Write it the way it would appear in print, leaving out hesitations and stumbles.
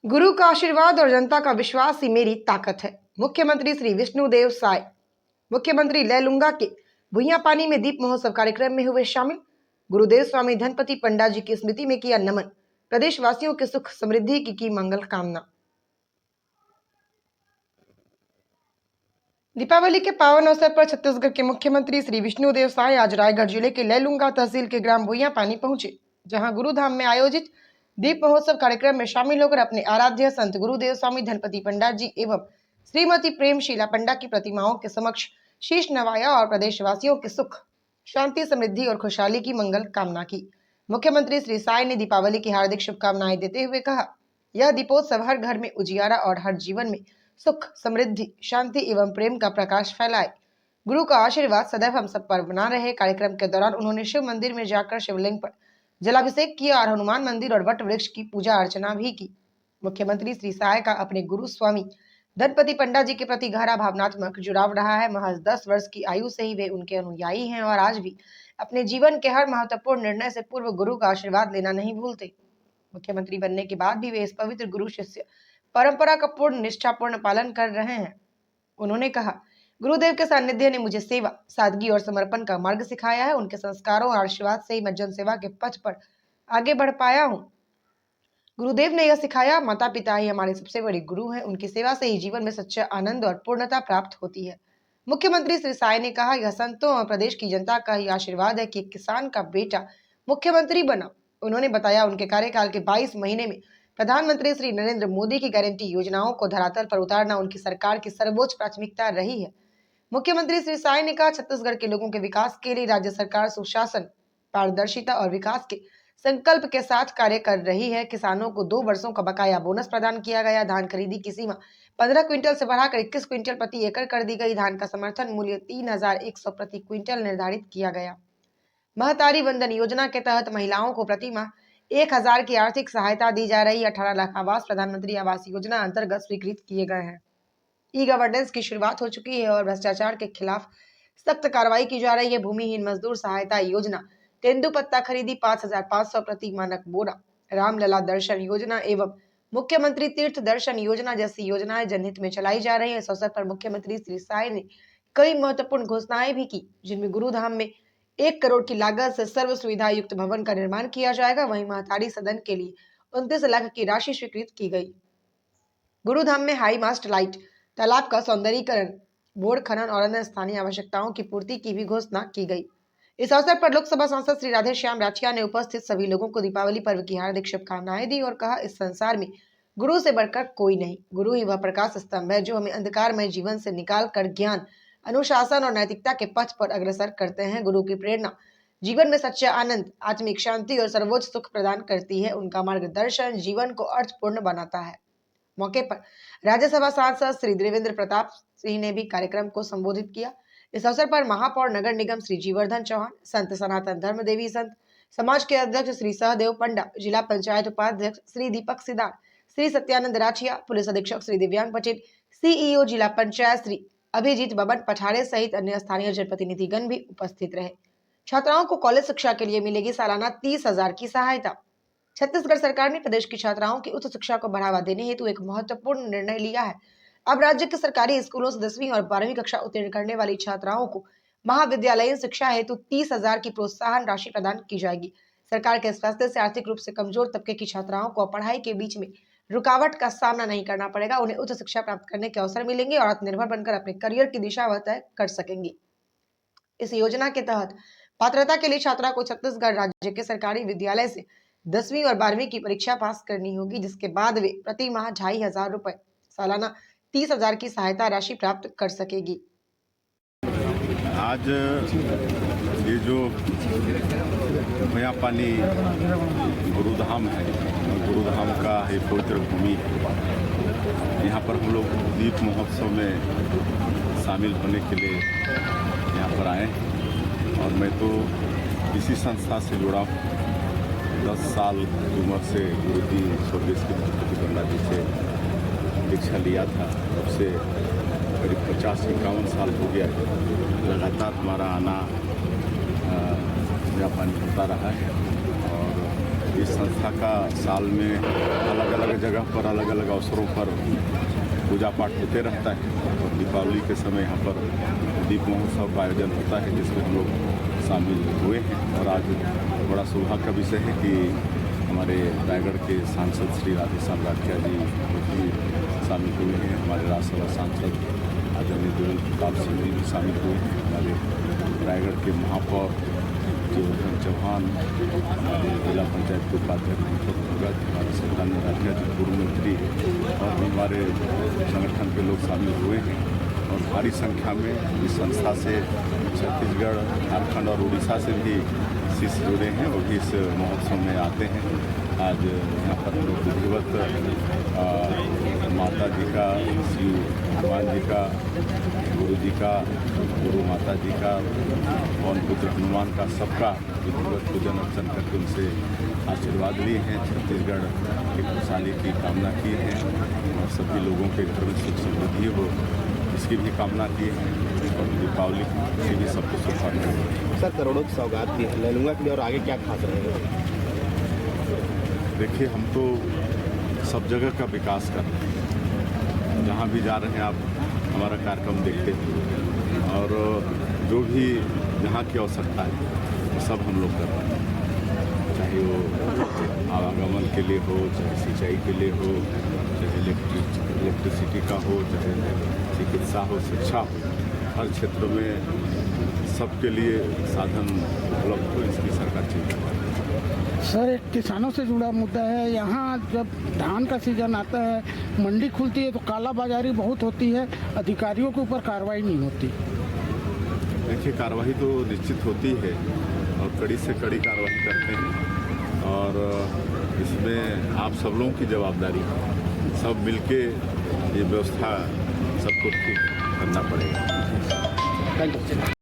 गुरु का आशीर्वाद और जनता का विश्वास ही मेरी ताकत है। मुख्यमंत्री श्री विष्णुदेव साय मुख्यमंत्री लैलूंगा के भुइयां पानी में दीप महोत्सव कार्यक्रम में हुए शामिल। गुरुदेव स्वामी धनपति पंडा जी की स्मृति में किया नमन। प्रदेशवासियों के सुख समृद्धि की मंगल कामना। दीपावली के पावन अवसर पर छत्तीसगढ़ के मुख्यमंत्री श्री विष्णुदेव साय आज रायगढ़ जिले के लैलूंगा तहसील के ग्राम भुइयां पानी पहुंचे, जहां गुरुधाम में आयोजित दीप महोत्सव कार्यक्रम में शामिल होकर अपने आराध्य संत गुरुदेव स्वामी धनपति पंडा जी एवं श्रीमती प्रेमशीला पंडा की प्रतिमाओं के समक्ष शीश नवाया और प्रदेशवासियों के सुख शांति समृद्धि और खुशहाली की मंगल कामना की। मुख्यमंत्री श्री साय ने दीपावली की हार्दिक शुभकामनाएं देते हुए कहा, यह दीपोत्सव हर घर में उजियारा और हर जीवन में सुख समृद्धि शांति एवं प्रेम का प्रकाश फैलाए। गुरु का आशीर्वाद सदैव हम सब पर बना रहे। कार्यक्रम के दौरान उन्होंने शिव मंदिर में जाकर शिवलिंग पर जलाभिषेक किया और हनुमान मंदिर और वट वृक्ष की पूजा अर्चना भी की। मुख्यमंत्री श्री साय का अपने गुरु स्वामी धनपति पंडा जी के प्रति गहरा भावनात्मक जुड़ाव रहा है। महज 10 वर्ष की आयु से ही वे उनके अनुयायी हैं और आज भी अपने जीवन के हर महत्वपूर्ण निर्णय से पूर्व गुरु का आशीर्वाद लेना नहीं भूलते। मुख्यमंत्री बनने के बाद भी वे इस पवित्र गुरु शिष्य परंपरा का पूर्ण निष्ठापूर्ण पालन कर रहे हैं। उन्होंने कहा, गुरुदेव के सानिध्य ने मुझे सेवा, सादगी और समर्पण का मार्ग सिखाया है। उनके संस्कारों और आशीर्वाद से ही मैं जनसेवा के पथ पर आगे बढ़ पाया हूँ। गुरुदेव ने यह सिखाया, माता पिता ही हमारे सबसे बड़े गुरु हैं। उनकी सेवा से ही जीवन में सच्चा आनंद और पूर्णता प्राप्त होती है। मुख्यमंत्री श्री साय ने कहा, यह संतों और प्रदेश की जनता का ही आशीर्वाद है कि एक किसान का बेटा मुख्यमंत्री बना। उन्होंने बताया, उनके कार्यकाल के 22 महीने में प्रधानमंत्री श्री नरेंद्र मोदी की गारंटी योजनाओं को धरातल पर उतारना उनकी सरकार की सर्वोच्च प्राथमिकता रही है। मुख्यमंत्री श्री साय ने कहा, छत्तीसगढ़ के लोगों के विकास के लिए राज्य सरकार सुशासन, पारदर्शिता और विकास के संकल्प के साथ कार्य कर रही है। किसानों को 2 वर्षों का बकाया बोनस प्रदान किया गया। धान खरीदी की सीमा 15 क्विंटल से बढ़ाकर 21 क्विंटल प्रति एकड़ कर दी गई। धान का समर्थन मूल्य 3100 प्रति क्विंटल निर्धारित किया गया। महतारी वंदन योजना के तहत महिलाओं को प्रति माह 1000 की आर्थिक सहायता दी जा रही है। 18 लाख आवास प्रधानमंत्री आवास योजना अंतर्गत स्वीकृत किए गए हैं। ई गवर्नेंस की शुरुआत हो चुकी है और भ्रष्टाचार के खिलाफ सख्त कार्रवाई की जा रही है। भूमिहीन मजदूर सहायता योजना, तेंदुपत्ता खरीदी 5500 प्रति मानक बोरा, रामलला दर्शन योजना एवं मुख्यमंत्री तीर्थ दर्शन योजना जैसी योजनाएं जनहित में चलाई जा रही है। इस अवसर पर मुख्यमंत्री श्री साय ने कई महत्वपूर्ण घोषणाएं भी की, जिनमें गुरुधाम में 1 करोड़ की लागत से सर्व सुविधा युक्त भवन का निर्माण किया जाएगा। वहीं महतारी सदन के लिए 29 लाख की राशि स्वीकृत की गई। गुरुधाम में हाई मास्ट लाइट, तालाब का सौंदर्यीकरण, बोर्ड खनन और अन्य स्थानीय आवश्यकताओं की पूर्ति की भी घोषणा की गई। इस अवसर पर लोकसभा सांसद श्री राधेश्याम राठिया ने उपस्थित सभी लोगों को दीपावली पर्व की हार्दिक शुभकामनाएं दी और कहा, इस संसार में गुरु से बढ़कर कोई नहीं। गुरु ही वह प्रकाश स्तंभ है जो हमें अंधकारमय जीवन से निकाल कर ज्ञान, अनुशासन और नैतिकता के पथ पर अग्रसर करते हैं। गुरु की प्रेरणा जीवन में सच्चा आनंद, आत्मिक शांति और सर्वोच्च सुख प्रदान करती है। उनका मार्गदर्शन जीवन को अर्थपूर्ण बनाता है। मौके पर राज्यसभा सांसद श्री देवेंद्र प्रताप सिंह ने भी कार्यक्रम को संबोधित किया। इस अवसर पर महापौर नगर निगम श्री जीवर्धन चौहान, संत सनातन धर्म देवी संत समाज के अध्यक्ष श्री सहदेव पंडा, जिला पंचायत उपाध्यक्ष श्री दीपक सिदार, श्री सत्यानंद राठिया, पुलिस अधीक्षक श्री दिव्यांग पटेल, सीईओ जिला पंचायत श्री अभिजीत बबन पठारे सहित अन्य स्थानीय जनप्रतिनिधिगण भी उपस्थित रहे। छात्राओं को कॉलेज शिक्षा के लिए मिलेगी सालाना 30,000 की सहायता। छत्तीसगढ़ सरकार ने प्रदेश की छात्राओं की उच्च शिक्षा को बढ़ावा देने हेतु एक महत्वपूर्ण निर्णय लिया है। अब राज्य के सरकारी स्कूलों से 10वीं और 12वीं कक्षा उत्तीर्ण करने वाली छात्राओं को महाविद्यालयीन शिक्षा हेतु 30,000 की प्रोत्साहन राशि प्रदान की जाएगी। सरकार के इस फैसले से आर्थिक रूप से कमजोर तबके की छात्राओं को पढ़ाई के बीच में रुकावट का सामना नहीं करना पड़ेगा। उन्हें उच्च शिक्षा प्राप्त करने के अवसर मिलेंगे और आत्मनिर्भर बनकर अपने करियर की दिशा वह तय कर सकेंगे। इस योजना के तहत पात्रता के लिए छात्रा को छत्तीसगढ़ राज्य के सरकारी विद्यालय से 10वीं और 12वीं की परीक्षा पास करनी होगी, जिसके बाद वे प्रति माह 2500 रुपए, सालाना 30,000 की सहायता राशि प्राप्त कर सकेगी। आज ये जो भुइयां पानी गुरुधाम है, गुरुधाम का ये पवित्र भूमि है। यहाँ पर हम लोग दीप महोत्सव में शामिल होने के लिए यहाँ पर आए और मैं तो इसी संस्था से जुड़ा हूँ। 10 साल की उम्र से गुरु जी स्वर्गीय श्री धनपति पंडा जी से दीक्षा लिया था। तब से करीब 50-51 साल हो गया। लगातार हमारा आना जापान होता रहा है और इस संस्था का साल में अलग अलग जगह जगह पर अलग अलग अवसरों पर पूजा पाठ होते रहता है और दीपावली के समय यहाँ पर दीप महोत्सव का आयोजन होता है जिसमें हम लोग शामिल हुए हैं। और आज बड़ा सौभाग्य का विषय है कि हमारे रायगढ़ के सांसद श्री राधेश्याम राठिया जी भी शामिल हुए हैं। हमारे राज्यसभा सांसद आदरणीय देवेंद्र प्रताप सिंह जी भी शामिल हुए हैं। हमारे रायगढ़ के महापौर जोधन चौहान, हमारे जिला पंचायत के उपाध्यक्ष दीपक भगत, हमारे सत्यानंद राठिया जी पूर्व मंत्री और भी हमारे संगठन के लोग शामिल हुए हैं। और भारी संख्या में इस संस्था से छत्तीसगढ़, झारखंड और उड़ीसा से भी शिष्य जुड़े हैं, वो भी इस महोत्सव में आते हैं। आज यहाँ पर हम लोग विधिवत माता जी का, शिव भगवान जी का, गुरु जी का, गुरु माता जी का, पवन पुत्र हनुमान का, सबका विधिवत पूजन अर्चन करके उनसे आशीर्वाद लिए हैं। छत्तीसगढ़ की खुशहाली की कामना की है और सभी लोगों के घर में सुख समृद्धि हो इसकी भी कामना की है और दीपावली की भी सबको शुभकामनाएं। सर, करोड़ों की सौगात दी है लैलूंगा के लिए और आगे क्या खास रहेगा? देखिए, हम तो सब जगह का विकास कर रहे हैं, जहाँ भी जा रहे हैं आप हमारा कार्यक्रम देखते हैं और जो भी यहाँ की आवश्यकता है वो सब हम लोग कर रहे हैं, चाहे वो आवागमन के लिए हो, चाहे सिंचाई के लिए हो, चाहे इलेक्ट्रिसिटी का हो, चाहे चिकित्सा हो, शिक्षा हो, हर क्षेत्र में सबके लिए साधन उपलब्ध हो, इसकी सरकार चिंता कर रही है। सर, एक किसानों से जुड़ा मुद्दा है। यहाँ जब धान का सीजन आता है, मंडी खुलती है तो कालाबाजारी बहुत होती है, अधिकारियों के ऊपर कार्रवाई नहीं होती। देखिए, कार्रवाई तो निश्चित होती है और कड़ी से कड़ी कार्रवाई करते हैं और इसमें आप सब लोगों की जवाबदारी है। सब मिलके ये व्यवस्था सबको ठीक करना पड़ेगा। Thank you.